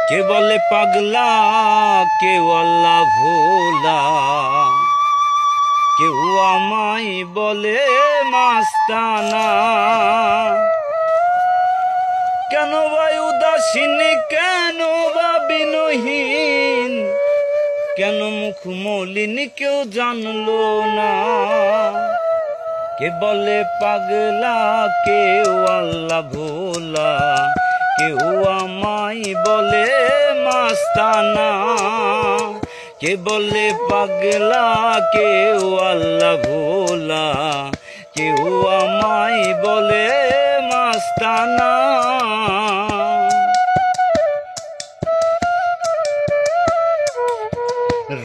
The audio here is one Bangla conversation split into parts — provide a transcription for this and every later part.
কে বলে পাগলা, কেউ আল্লাহ ভোলা, কেউ আমায় বলে মাস্তানা। কেন ভাই উদাসীন, কেন বা বিনয়হীন, কেন মুখ মলিন কেউ জানলো না। কে বলে পাগলা, কেউ আল্লাহ ভোলা, কেউ আমায় বলে মাস্তানা। কে বলে পাগলা, কেউ আল্লাহ ভোলা, কেউ আমায় বলে মাস্তানা।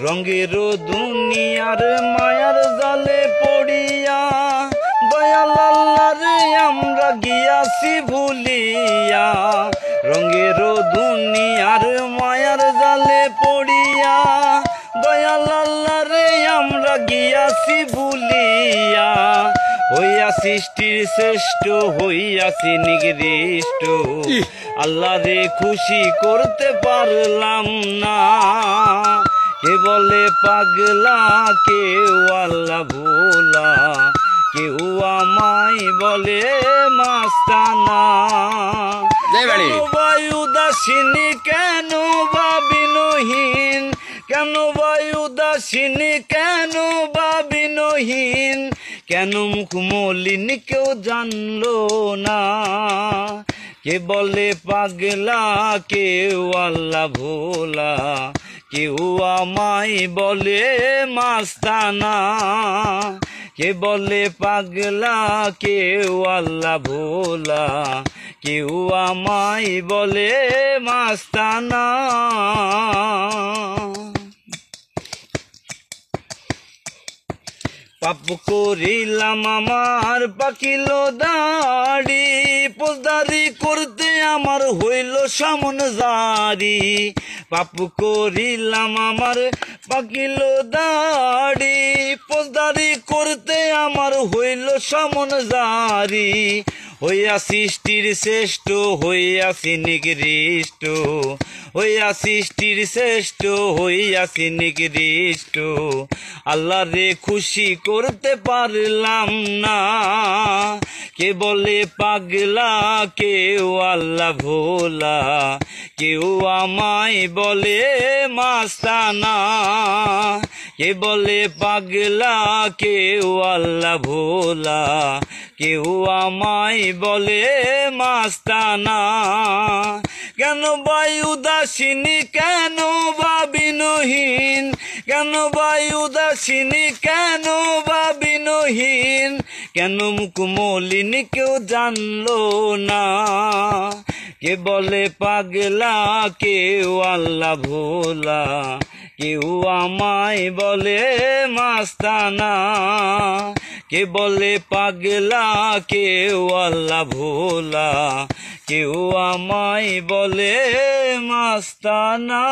রঙের দুনিয়ার মায়ার জালে পড়িয়া দয়াল আল্লাহরে আমরা গিয়াছি ভুলিয়া। রঙের দুনিয়ার মায়ার জালে পড়িয়া দয়াল আল্লাহরে আমরা গিয়াছি ভুলিয়া। হইয়া সৃষ্টির শ্রেষ্ঠ, হইয়াছি নিকৃষ্ট, আল্লাহরে খুশি করতে পারলাম না। কে বলে পাগলা, কেউ আল্লাহ ভোলা, কেউ আমায় বলে মাস্তানা। কেন ভাই উদাসীন, কেন বা বিনয়হীন, কেন ভাই উদাসীন, কেন বা বিনয়হীন, কেন মুখ মলিন কেউ জানলো না। কে বলে পাগলা, কেউ আল্লাহ ভোলা, কেউ আমায় বলে মাস্তানা। কে বলে পাগলা, কেউ আল্লাহ ভোলা, কেউ আমায় বলে মাস্তানা। পাপ করিলাম আমার পাকিল দাড়ি, পোজদারি করতে আমার হইল সামন জারি। পাপ করিলাম আমার পাকিল দাড়ি, পোজদারি করতে আমার হইল সামন জারি। হইয়া সৃষ্টির শ্রেষ্ঠ, হইয়াছি নিকৃষ্ট, হইয়া সৃষ্টির শ্রেষ্ঠ, হইয়াছি নিকৃষ্ট, আল্লাহরে খুশি করতে পারলাম না। কে বলে পাগলা, কেউ আল্লাহ ভোলা, কেউ আমায় বলে মাস্তানা। কে বলে পাগলা, কেউ আল্লাহ ভোলা, কেউ আমায় বলে মাস্তানা। কেন ভাই উদাসীন, কেন বা বিনয়হীন, কেন ভাই উদাসীন, কেন বা বিনয়হীন, কেন মুখ মলিন কেউ জানলো না। কে বলে পাগলা, কেউ আল্লাহ ভোলা, কেউ আমায় বলে মাস্তানা। কে বলে পাগলা, কেউ আল্লাহ ভোলা, কেউ আমায় বলে মাস্তানা।